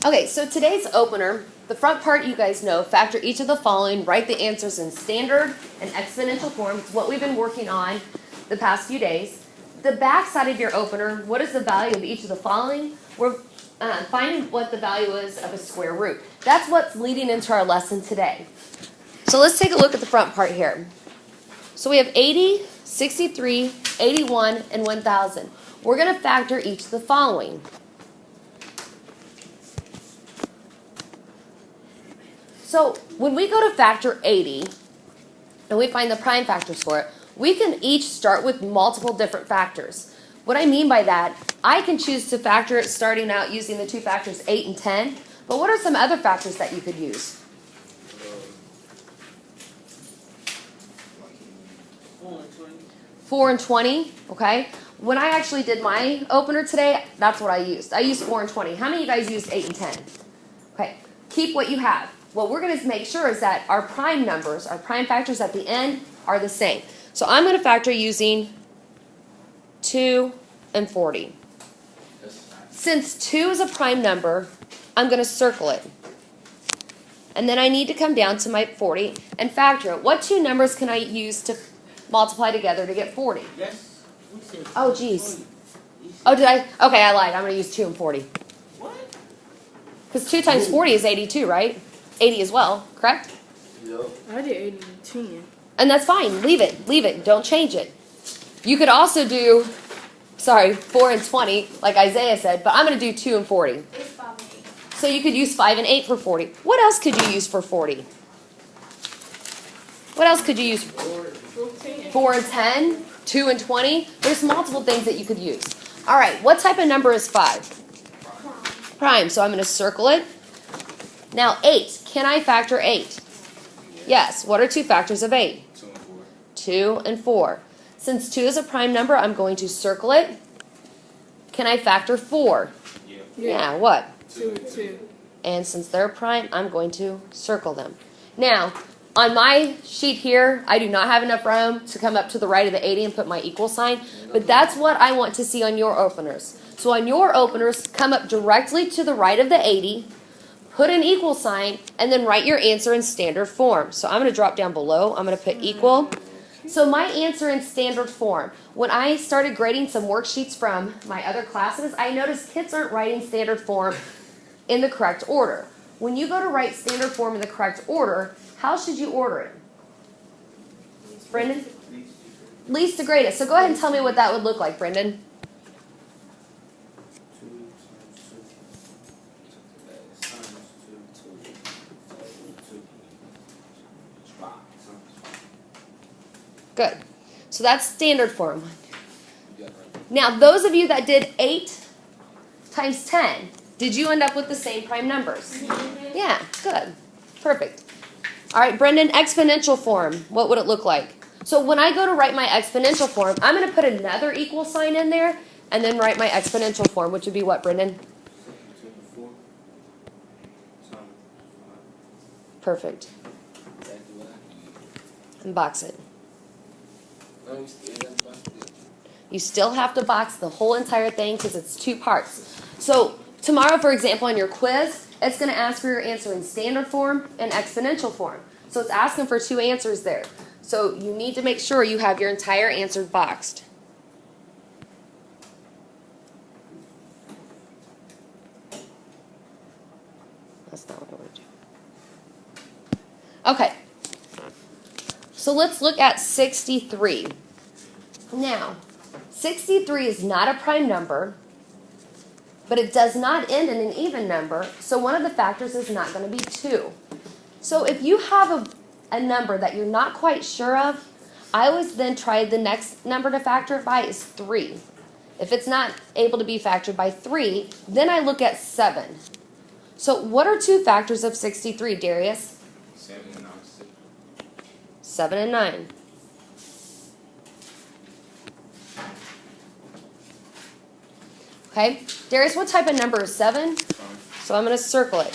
Okay, so today's opener, the front part you guys know, factor each of the following, write the answers in standard and exponential form. It's what we've been working on the past few days. The back side of your opener, what is the value of each of the following? We're finding what the value is of a square root. That's what's leading into our lesson today. So let's take a look at the front part here. So we have 80, 63, 81, and 1,000. We're going to factor each of the following. So when we go to factor 80, and we find the prime factors for it, we can each start with multiple different factors. What I mean by that, I can choose to factor it starting out using the two factors 8 and 10, but what are some other factors that you could use? 4 and 20, okay? When I actually did my opener today, that's what I used. I used 4 and 20. How many of you guys used 8 and 10? Okay, keep what you have. What we're going to make sure is that our prime numbers, our prime factors at the end are the same. So I'm going to factor using 2 and 40. Since 2 is a prime number, I'm going to circle it. And then I need to come down to my 40 and factor it. What two numbers can I use to multiply together to get 40? Yes. Oh, geez. Oh, did I? Okay, I lied. I'm going to use 2 and 40. What? Because 2 times 40 is 82, right? 80 as well, correct? Yep. I did 80 and 10. And that's fine. Leave it. Leave it. Don't change it. You could also do, 4 and 20, like Isaiah said, but I'm going to do 2 and 40. So you could use 5 and 8 for 40. What else could you use for 40? What else could you use? 4 and 10, 2 and 20. There's multiple things that you could use. All right, what type of number is 5? Prime. So I'm going to circle it. Now 8. Can I factor 8? Yes. What are two factors of 8? 2 and 4. 2 and 4. Since 2 is a prime number, I'm going to circle it. Can I factor 4? Yeah, what? 2 and 2. And since they're prime, I'm going to circle them. Now, on my sheet here, I do not have enough room to come up to the right of the 80 and put my equal sign, but that's what I want to see on your openers. So on your openers, come up directly to the right of the 80, put an equal sign, and then write your answer in standard form. So I'm going to drop down below. I'm going to put equal. So my answer in standard form. When I started grading some worksheets from my other classes, I noticed kids aren't writing standard form in the correct order. When you go to write standard form in the correct order, how should you order it? Brendan? Least to greatest. So go ahead and tell me what that would look like, Brendan. Good. So that's standard form. Now, those of you that did 8 times 10, did you end up with the same prime numbers? Yeah, good. Perfect. All right, Brendan, exponential form. What would it look like? So when I go to write my exponential form, I'm going to put another equal sign in there and then write my exponential form, which would be what, Brendan? Perfect. And box it. You still have to box the whole entire thing because it's 2 parts. So tomorrow, for example, on your quiz, it's going to ask for your answer in standard form and exponential form. So it's asking for 2 answers there. So you need to make sure you have your entire answer boxed. That's not what I want to do. Okay. So let's look at 63. Now, 63 is not a prime number, but it does not end in an even number, so one of the factors is not going to be 2. So if you have a number that you're not quite sure of, I always then try the next number to factor it by is 3. If it's not able to be factored by 3, then I look at 7. So what are 2 factors of 63, Darius? 7 and 9. 7 and 9. Okay, Darius, what type of number is 7? So I'm going to circle it.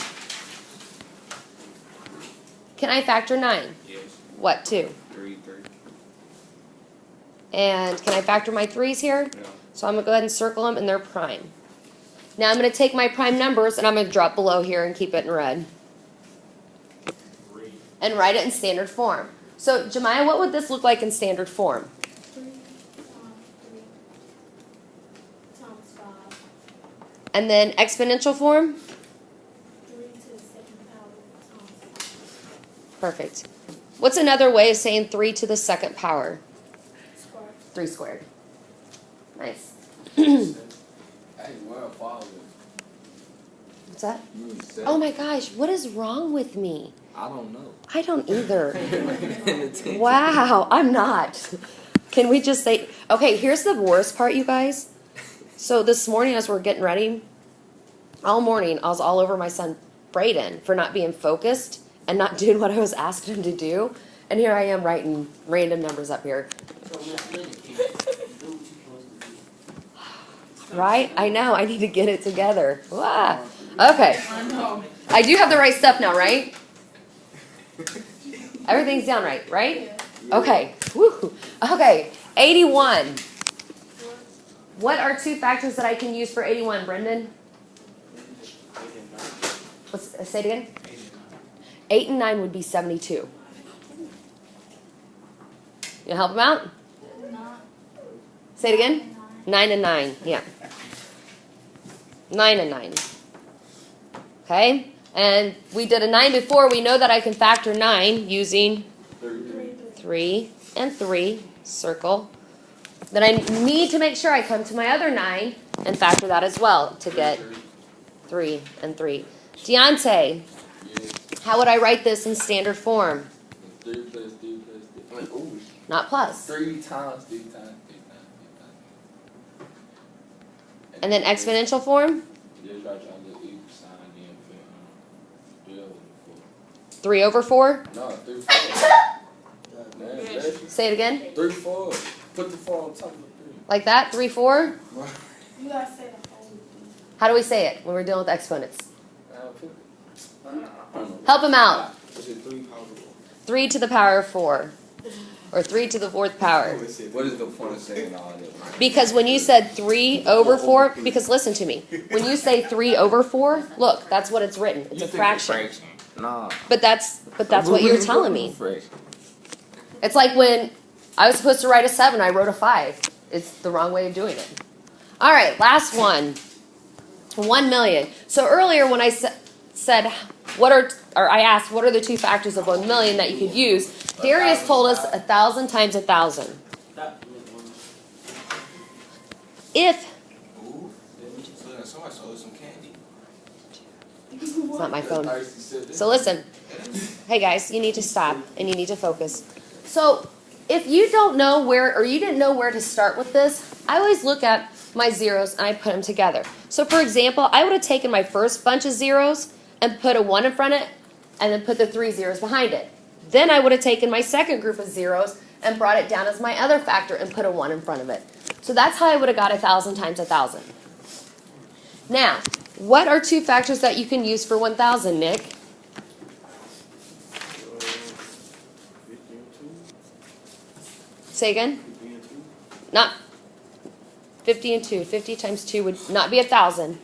Can I factor 9? Yes. What, 2? 3. And can I factor my 3's here? No. So I'm going to go ahead and circle them, and they're prime. Now I'm going to take my prime numbers and I'm going to drop below here and keep it in red. And write it in standard form. So, Jemiah, what would this look like in standard form? 3 times 5. And then exponential form? 3 to the second power times 5. Perfect. What's another way of saying 3 to the second power? Square. 3 squared. Nice. Hey, well, follow it. What's that? You said- Oh my gosh, what is wrong with me? I don't know. I don't either. Wow. Wow, I'm not. Can we just say, okay, here's the worst part, you guys. So this morning as we're getting ready, all morning I was all over my son Brayden for not being focused and not doing what I was asking him to do. And here I am writing random numbers up here. Right? I know, I need to get it together. Wow. Okay. I do have the right stuff now, right? Everything's down right? Okay. Woo. Okay. 81. What are two factors that I can use for 81, Brendan? Say it again. 8 and 9 would be 72. You help him out? Say it again. 9 and 9. Yeah. 9 and 9. Okay? And we did a 9 before. We know that I can factor 9 using 3 and 3. Circle. Then I need to make sure I come to my other 9 and factor that as well to get 3 and 3. Deontay, how would I write this in standard form? 3 plus 3 plus 3. Ooh. Not plus. 3 times 3 times 3 times 3 times. And then exponential form? Just try to do equal sign then for 3 over 4. 3 over 4? No, 3 4. Say it again. 3 4. Put the 4 on top of the 3. Like that? 3, 4? You gotta say the whole thing. How do we say it when we're dealing with exponents? I don't know. Help him out. Is it 3 power 3 to the power of 4. Or 3 to the 4th power. What is the point of saying all this? Because when you said 3 over 4, because listen to me. When you say 3 over 4, look, that's what it's written. It's a fraction. Nah. But that's what you're telling me. It's like when I was supposed to write a 7, I wrote a 5. It's the wrong way of doing it. All right, last one. 1 million. So earlier when I said I asked what are the two factors of 1 million that you could use, Darius told us 1,000 times 1,000. If Ooh, somebody sold some candy. it's not my phone. So listen, hey guys, you need to stop and you need to focus. So if you don't know where, or you didn't know where to start with this, I always look at my zeros and I put them together. So for example, I would have taken my first bunch of zeros and put a 1 in front of it and then put the 3 zeros behind it. Then I would have taken my second group of zeros and brought it down as my other factor and put a 1 in front of it. So that's how I would have got 1,000 times 1,000. Now, what are two factors that you can use for 1,000, Nick? 50 and 2. Say again? 50 and 2. Not 50 and 2. 50 times 2 would not be 1,000.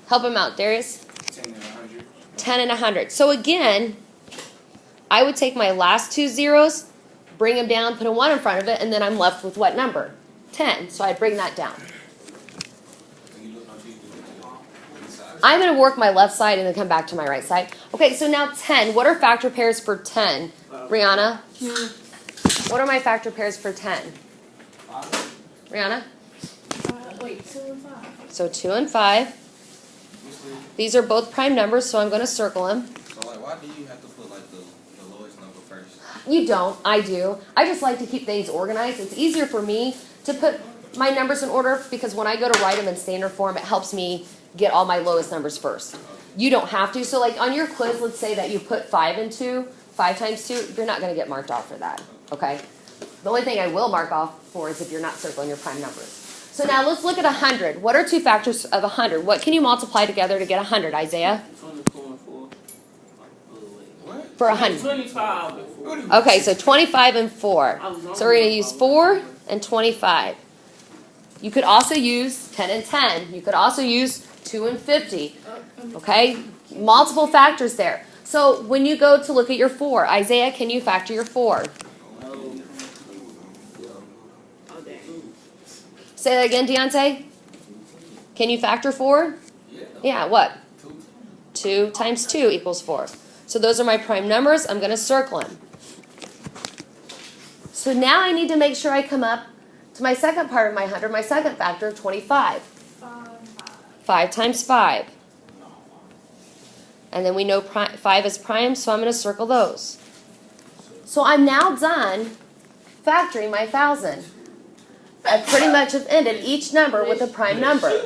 Help him out, Darius. 10 and 100. 10 and 100. So again, I would take my last two zeros, bring them down, put a 1 in front of it, and then I'm left with what number? 10. So I'd bring that down. When you look on TV, I'm going to work my left side and then come back to my right side. Okay, so now 10. What are factor pairs for 10? Rihanna? What are my factor pairs for 10? Rihanna? Wait, 2 and 5. So 2 and 5. These are both prime numbers, so I'm going to circle them. So, like, why do you have to put, like, the lowest number first? You don't. I do. I just like to keep things organized. It's easier for me to put my numbers in order because when I go to write them in standard form, it helps me get all my lowest numbers first. You don't have to. So like on your quiz, let's say that you put 5 and 2, 5 times 2, you're not going to get marked off for that. Okay? The only thing I will mark off for is if you're not circling your prime numbers. So now let's look at 100. What are two factors of 100? What can you multiply together to get 100, Isaiah? 24 and 4. What? For 100. 25 and 4. Okay, so 25 and 4. So we're going to use 4 and 25. You could also use 10 and 10. You could also use 2 and 50. Okay? Multiple factors there. So when you go to look at your 4, Isaiah, can you factor your 4? No. Oh, dang. Say that again, Deontay. Can you factor 4? Yeah, what? 2 times 2 equals 4. So those are my prime numbers. I'm going to circle them. So now I need to make sure I come up to my second part of my 100, my second factor of 25. 5 times 5. And then we know 5 is prime, so I'm going to circle those. So I'm now done factoring my 1,000. I pretty much have ended each number with a prime number.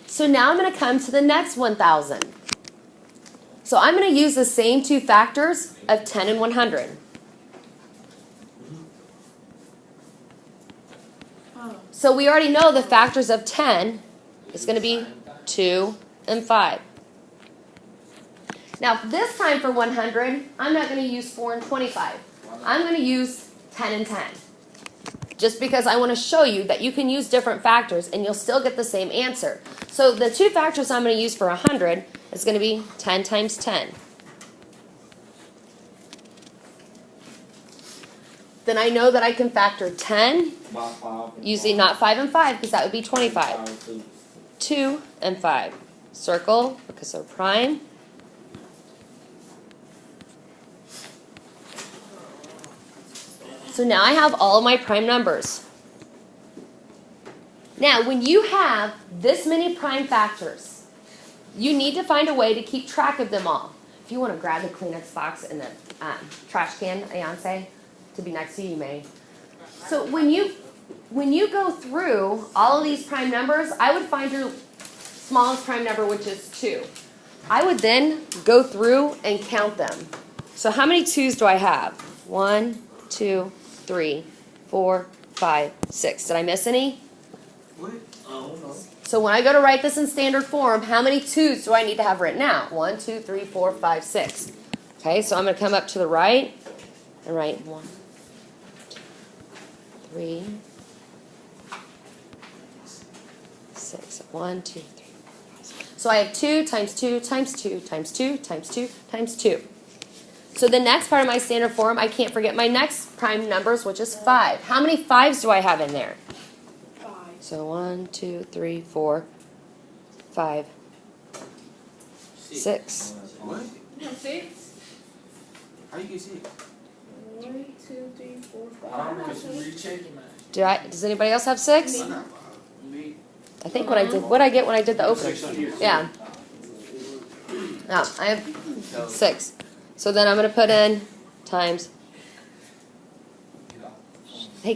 So now I'm going to come to the next 1,000. So I'm going to use the same two factors of 10 and 100. So we already know the factors of 10 is going to be 2 and 5. Now this time for 100, I'm not going to use 4 and 25. I'm going to use 10 and 10. Just because I want to show you that you can use different factors and you'll still get the same answer. So the two factors I'm going to use for 100 is going to be 10 times 10. Then I know that I can factor 10 using not 5 and 5 because that would be 25. 2 and 5. Circle because they're prime. So now I have all of my prime numbers. Now, when you have this many prime factors, you need to find a way to keep track of them all. If you want to grab the Kleenex box and the trash can, Ayance, to be next to you, you may. So when you go through all of these prime numbers, I would find your smallest prime number, which is 2. I would then go through and count them. So how many 2s do I have? 1, 2, 3, 4, 5, 6. Did I miss any? What? Oh, no. So when I go to write this in standard form, how many 2s do I need to have written out? 1, 2, 3, 4, 5, 6. Okay, so I'm going to come up to the right and write 1, 2, 3, 6. 1, 2, 3. So I have 2 times 2 times 2 times 2 times 2 times 2. So the next part of my standard form, I can't forget my next prime numbers, which is 5. How many 5s do I have in there? 5. So 1, 2, 3, 4, 5, 6. What? You have 6? How you get 6? 1, 2, 3, 4, 5. I don't know, because you rechecking, man. Does anybody else have 6? I got 5. Me. I think what I get when I did the opener. Yeah. I have 6. So then I'm going to put in times. Hey,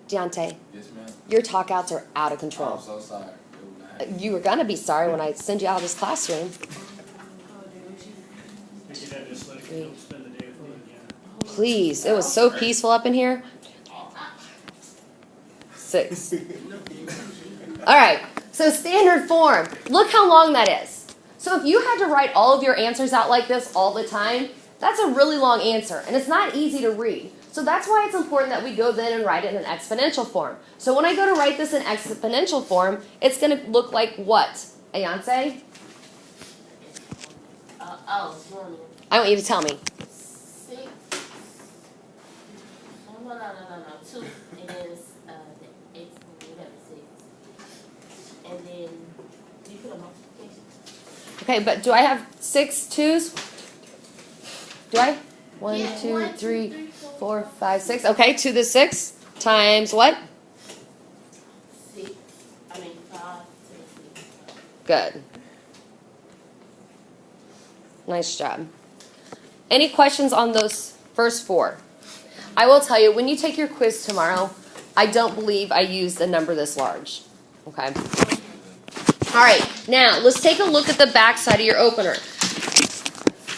Deontay, Yes, ma'am. your talk outs are out of Oh, control. I'm so sorry. It was not- You were going to be sorry when I send you out of this classroom. Please, it was so peaceful up in here. 6. All right, so standard form. Look how long that is. So if you had to write all of your answers out like this all the time, that's a really long answer, and it's not easy to read. So that's why it's important that we go then and write it in exponential form. So when I go to write this in exponential form, it's going to look like what? Ayance? I want you to tell me. 6. No. 2, and then the X, whatever, 6. And then you put a multiplication. Okay, but do I have 6 2s? Do I? 1, Yeah, 2, 1, 2, 3, 3, 4, 5, 6. Okay, 2 to the 6 times what? 5 to the 6. Good. Nice job. Any questions on those first 4? I will tell you, when you take your quiz tomorrow, I don't believe I used a number this large. Okay? All right, now let's take a look at the back side of your opener.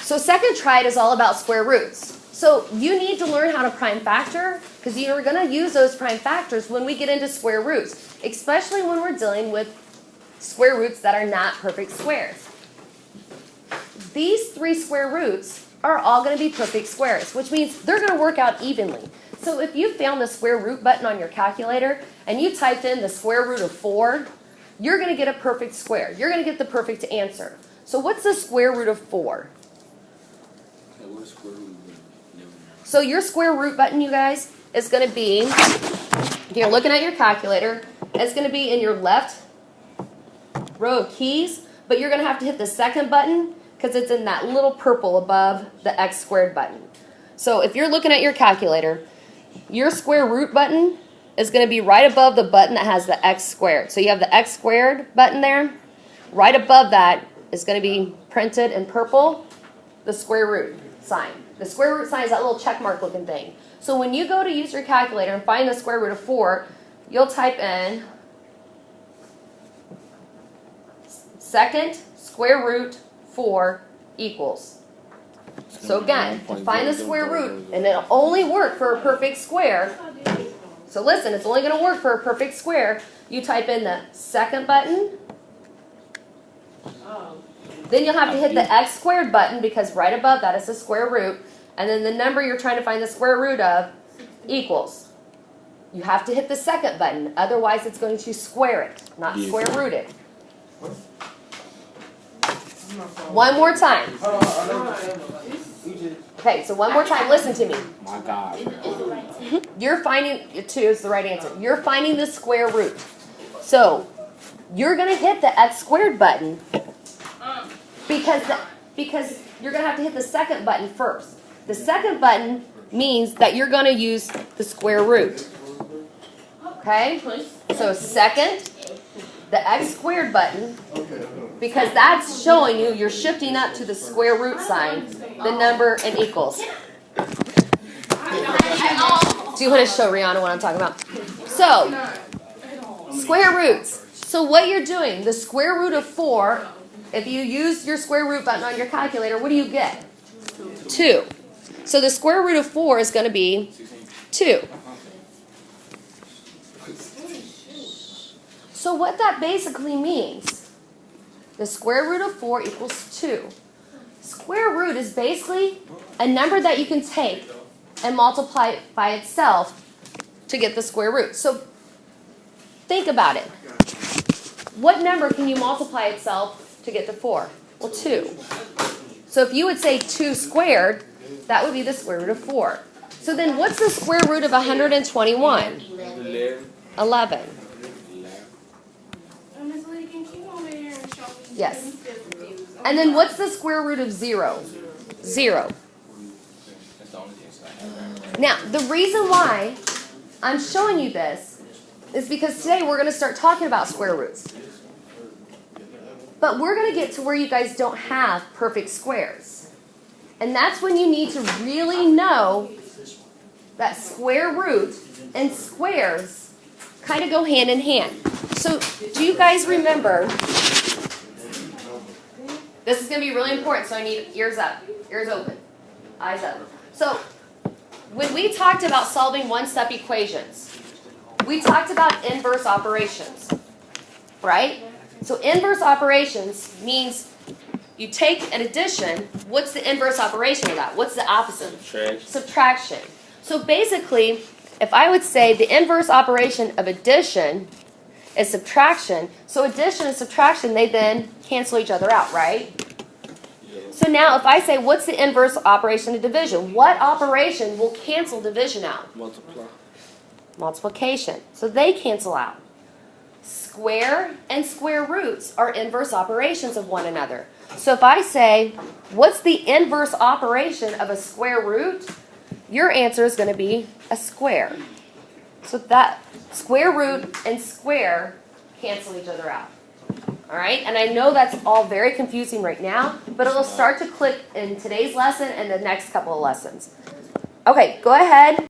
So second triad is all about square roots. So you need to learn how to prime factor because you're going to use those prime factors when we get into square roots, especially when we're dealing with square roots that are not perfect squares. These 3 square roots are all going to be perfect squares, which means they're going to work out evenly. So if you found the square root button on your calculator and you typed in the square root of 4, you're going to get a perfect square. You're going to get the perfect answer. So what's the square root of 4? Okay, what's square root of never mind. So your square root button, you guys, is going to be, if you're looking at your calculator, it's going to be in your left row of keys, but you're going to have to hit the second button because it's in that little purple above the x squared button. So if you're looking at your calculator, your square root button is going to be right above the button that has the x squared. So you have the x squared button there. Right above that is going to be printed in purple, the square root sign. The square root sign is that little check mark looking thing. So when you go to use your calculator and find the square root of 4, you'll type in second square root 4 equals. So again, to find the square root, and it'll only work for a perfect square. So listen, it's only going to work for a perfect square. You type in the second button. Then you'll have to hit the x squared button because right above that is the square root. And then the number you're trying to find the square root of equals. You have to hit the second button. Otherwise, it's going to square it, not square root it. One more time. Okay, so one more time. Listen to me. My God. You're finding, 2 is the right answer. You're finding the square root. So you're going to hit the x squared button because you're going to have to hit the second button first. The second button means that you're going to use the square root. Okay? So second, the x squared button, because that's showing you you're shifting up to the square root sign, the number and equals. Do you want to show Rihanna what I'm talking about? So, square roots. So what you're doing, the square root of 4, if you use your square root button on your calculator, what do you get? 2. So the square root of 4 is going to be 2. So what that basically means, the square root of 4 equals 2. Square root is basically a number that you can take and multiply it by itself to get the square root. So think about it. What number can you multiply itself to get to 4? Well, 2. So if you would say 2 squared, that would be the square root of 4. So then what's the square root of 121? 11. Yes. And then what's the square root of 0? 0. That's the only answer I have. Now, the reason why I'm showing you this is because today we're going to start talking about square roots. But we're going to get to where you guys don't have perfect squares. And that's when you need to really know that square root and squares kind of go hand in hand. So, do you guys remember? This is going to be really important, so I need ears up, ears open, eyes up. So, when we talked about solving one-step equations, we talked about inverse operations, right? So inverse operations means you take an addition. What's the inverse operation of that? What's the opposite? Subtraction. So basically, if I would say the inverse operation of addition is subtraction, so addition and subtraction, they then cancel each other out, right? So now if I say, what's the inverse operation of division? What operation will cancel division out? Multiply. Multiplication. So they cancel out. Square and square roots are inverse operations of one another. So if I say, what's the inverse operation of a square root? Your answer is going to be a square. So that square root and square cancel each other out. All right? And I know that's all very confusing right now, but it'll start to click in today's lesson and the next couple of lessons. Okay, go ahead.